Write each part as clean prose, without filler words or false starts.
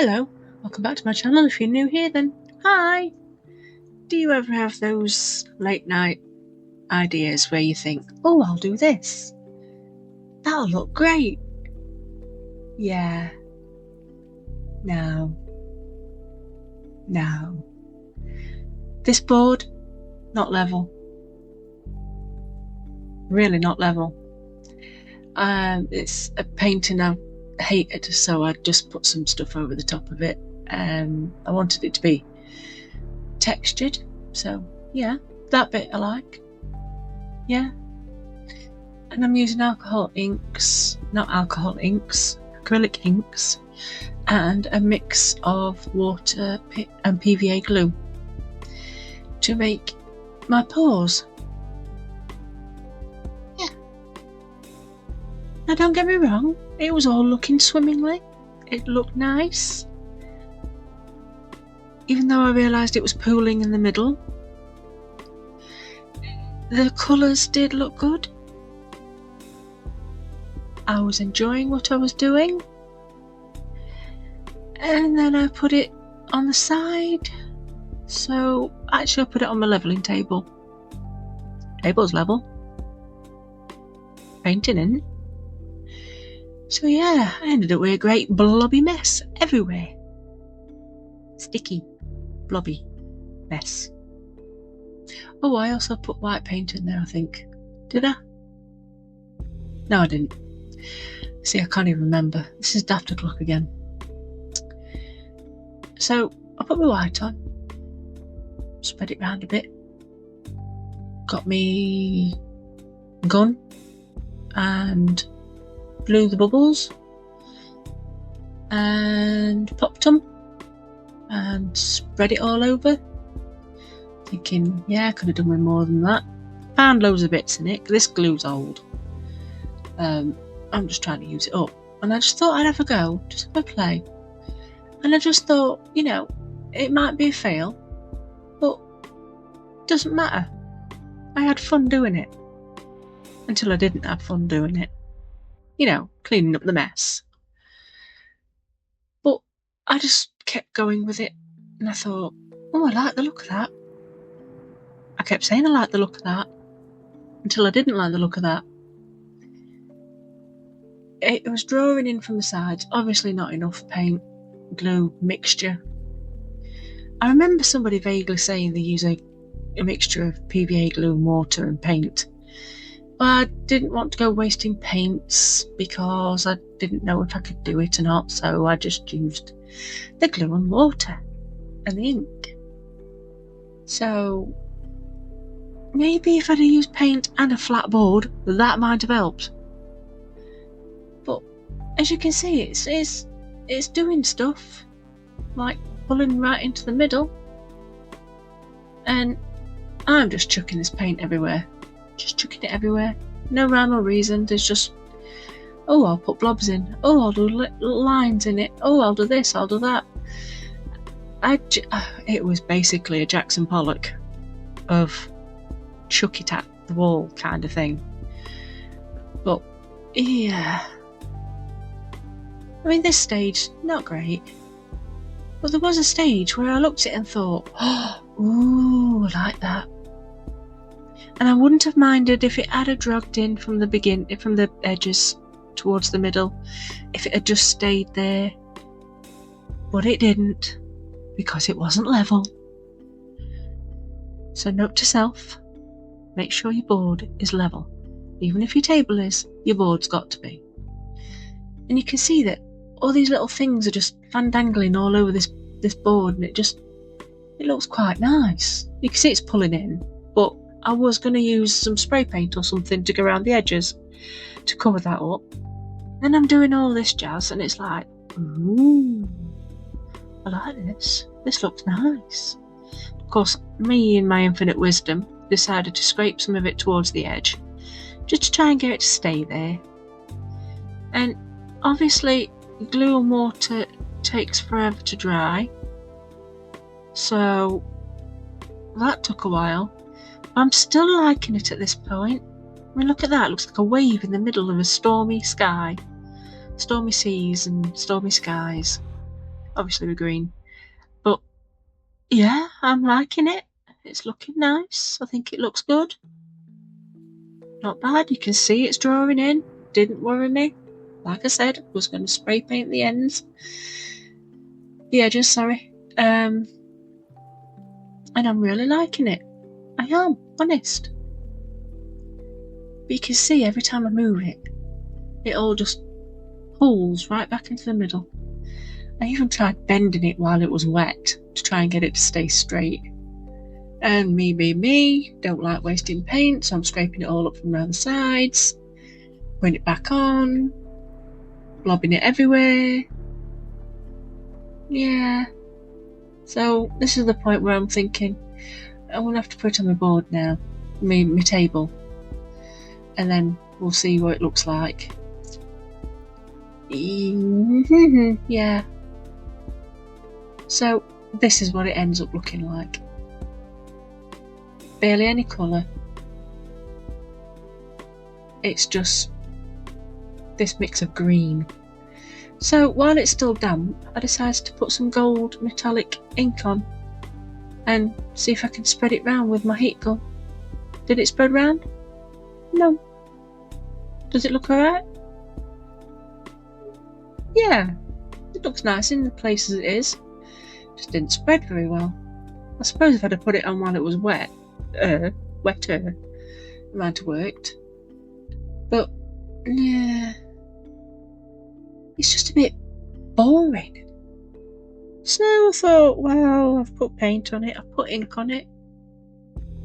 Hello, welcome back to my channel. If you're new here, then hi! Do you ever have those late night ideas where you think, oh, I'll do this? That'll look great. Yeah. No. This board, not level. Really not level. It's a painting I hated, so I just put some stuff over the top of it. I wanted it to be textured, so yeah, that bit I like. Yeah. And I'm using acrylic inks, and a mix of water and PVA glue to make my paws. Yeah. Now don't get me wrong, it was all looking swimmingly. It looked nice. Even though I realised it was pooling in the middle. The colours did look good. I was enjoying what I was doing. And then I put it on the side. So actually I put it on my levelling table. Table's level. Painting in. So yeah, I ended up with a great blobby mess everywhere. Sticky, blobby mess. Oh, I also put white paint in there, I think. Did I? No, I didn't. See, I can't even remember. This is daft o'clock again. So I put my white on, spread it round a bit, got me gun and blew the bubbles and popped them and spread it all over, thinking, yeah, I could have done with more than that. Found loads of bits in it. This glue's old. I'm just trying to use it up, and I just thought I'd have a go, just have a play. And I just thought, you know, it might be a fail, but it doesn't matter. I had fun doing it. Until I didn't have fun doing it. You know, cleaning up the mess. But I just kept going with it, and I thought, oh, I like the look of that. I kept saying I like the look of that, until I didn't like the look of that. It was drawing in from the sides, obviously not enough paint, glue, mixture. I remember somebody vaguely saying they use a mixture of PVA glue, water and paint. But I didn't want to go wasting paints because I didn't know if I could do it or not, so I just used the glue and water and the ink. So maybe if I'd have used paint and a flat board, that might have helped. But as you can see, it's doing stuff, like pulling right into the middle, and I'm just chucking this paint everywhere. Just chucking it everywhere. No rhyme or reason. There's just, oh, I'll put blobs in. Oh, I'll do little lines in it. Oh, I'll do this, I'll do that. It was basically a Jackson Pollock of chuck it at the wall kind of thing. But yeah, I mean, this stage, not great. But there was a stage where I looked at it and thought, oh, ooh, I like that. And I wouldn't have minded if it had dragged in from the edges towards the middle, if it had just stayed there. But it didn't, because it wasn't level. So note to self, make sure your board is level. Even if your table is, your board's got to be. And you can see that all these little things are just fandangling all over this board, and it looks quite nice. You can see it's pulling in, but I was going to use some spray paint or something to go around the edges to cover that up. Then I'm doing all this jazz, and it's like, ooh, I like this. This looks nice. Of course, me in my infinite wisdom decided to scrape some of it towards the edge, just to try and get it to stay there. And obviously, glue and water takes forever to dry, so that took a while. I'm still liking it at this point. I mean, look at that. It looks like a wave in the middle of a stormy sky. Stormy seas and stormy skies. obviously with green. But yeah, I'm liking it. It's looking nice. I think it looks good. Not bad. You can see it's drawing in. Didn't worry me. Like I said, I was going to spray paint the ends. The edges, sorry. And I'm really liking it. I am, honest. But you can see every time I move it, it all just pulls right back into the middle. I even tried bending it while it was wet to try and get it to stay straight. And me, don't like wasting paint, so I'm scraping it all up from around the sides, putting it back on, blobbing it everywhere. Yeah. So this is the point where I'm thinking, I'm going to have to put it on my board now, my table, and then we'll see what it looks like. Yeah. So this is what it ends up looking like. Barely any colour. It's just this mix of green. So while it's still damp, I decided to put some gold metallic ink on and see if I can spread it round with my heat gun. Did it spread round? No. Does it look alright? Yeah, it looks nice in the places it is. Just didn't spread very well. I suppose if I'd have put it on while it was wetter, it might have worked. But yeah, it's just a bit boring. So I thought, well, I've put paint on it, I've put ink on it,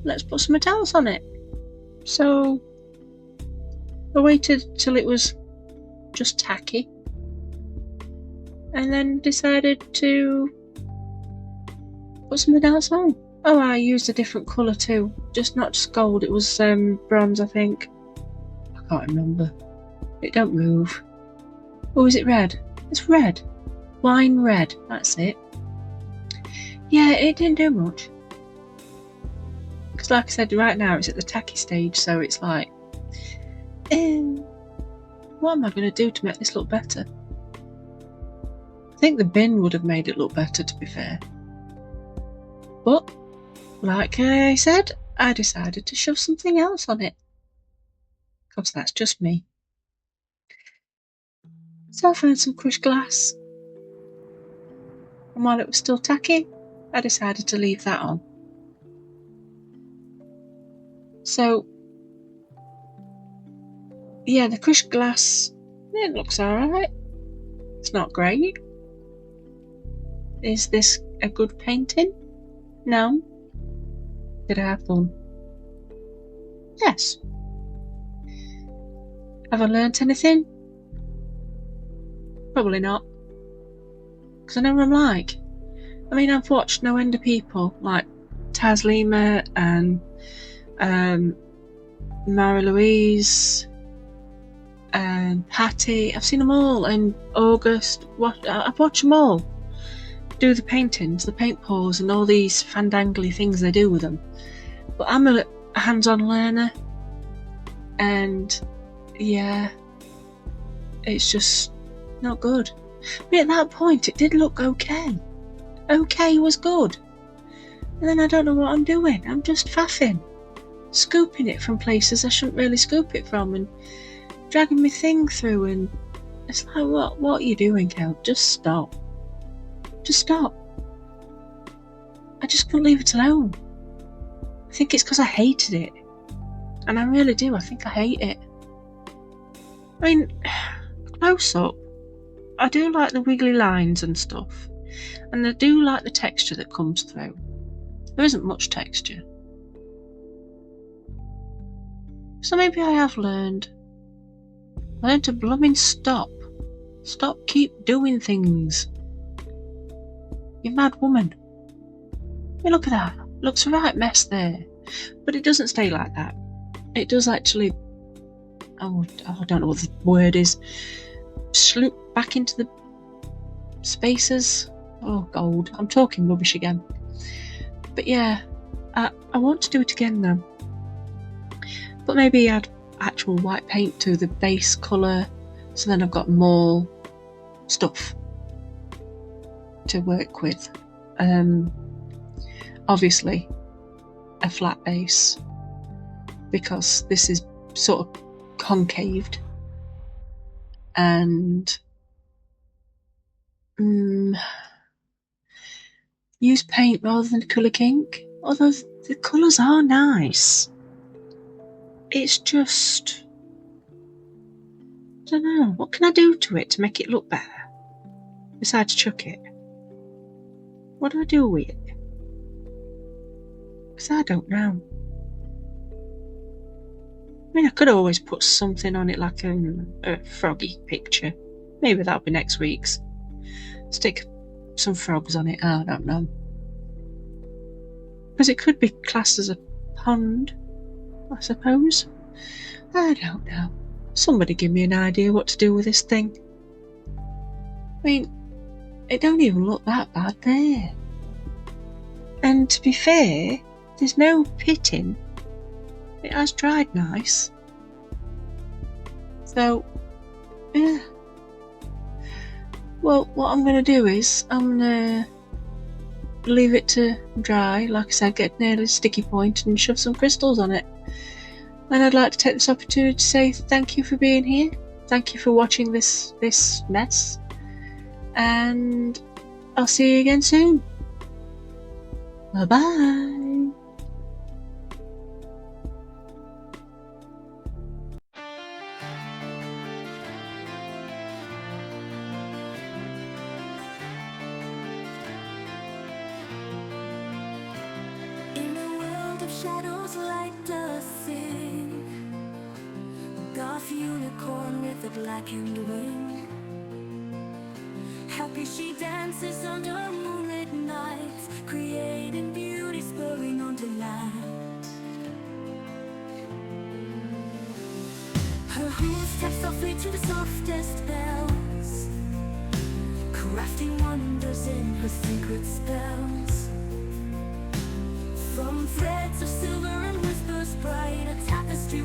let's put something else on it. So I waited till it was just tacky, and then decided to put something else on. Oh, I used a different colour too, not just gold, it was bronze, I think. I can't remember. It don't move. Oh, is it red? It's red. Wine red, that's it. Yeah, it didn't do much. Because like I said, right now it's at the tacky stage, so it's like, what am I going to do to make this look better? I think the bin would have made it look better, to be fair. But, like I said, I decided to shove something else on it. Because that's just me. So I found some crushed glass. And while it was still tacky, I decided to leave that on. So, yeah, the crushed glass, it looks alright. It's not great. Is this a good painting? No. Did I have fun? Yes. Have I learnt anything? Probably not. Because I know what I'm like. I mean, I've watched no end of people like Taz Lima and Mary Louise and Patty. I've seen them all, and August. I've watched them all do the paintings, the paint pours, and all these fandangly things they do with them. But I'm a hands-on learner, and yeah, it's just not good. But at that point, it did look okay. Okay was good. And then I don't know what I'm doing. I'm just faffing, scooping it from places I shouldn't really scoop it from, and dragging my thing through. And it's like, what are you doing, Kel? Just stop. Just stop. I just couldn't leave it alone. I think it's because I hated it. And I really do. I think I hate it. I mean, close up, I do like the wiggly lines and stuff. And I do like the texture that comes through. There isn't much texture. So maybe I have learned. Learn to blooming stop. Stop keep doing things. You mad woman. Hey, look at that. Looks a right mess there. But it doesn't stay like that. It does actually, I don't know what the word is, sloop back into the spaces. Oh, gold. I'm talking rubbish again. But yeah, I want to do it again now. But maybe add actual white paint to the base colour, so then I've got more stuff. to work with. Obviously a flat base, because this is sort of concaved, and use paint rather than acrylic ink, although the colours are nice. It's just, I don't know, what can I do to it to make it look better besides chuck it? What do I do with it? Because I don't know. I mean, I could always put something on it, like a froggy picture. Maybe that'll be next week's. Stick some frogs on it, I don't know. Because it could be classed as a pond, I suppose. I don't know. Somebody give me an idea what to do with this thing. I mean, it don't even look that bad there. And to be fair, there's no pitting. It has dried nice. So, yeah. Well, what I'm going to do is, I'm going to leave it to dry, like I said, get near the sticky point and shove some crystals on it. And I'd like to take this opportunity to say thank you for being here. Thank you for watching this mess. And I'll see you again soon. Bye-bye. Shadows light the thing, Goth unicorn with a blackened wing. Happy she dances under moonlit nights, creating beauty, spurring on delight. Her hooves tap softly to the softest bells, crafting wonders in her secret spells. From threads of silver and whispers bright, a tapestry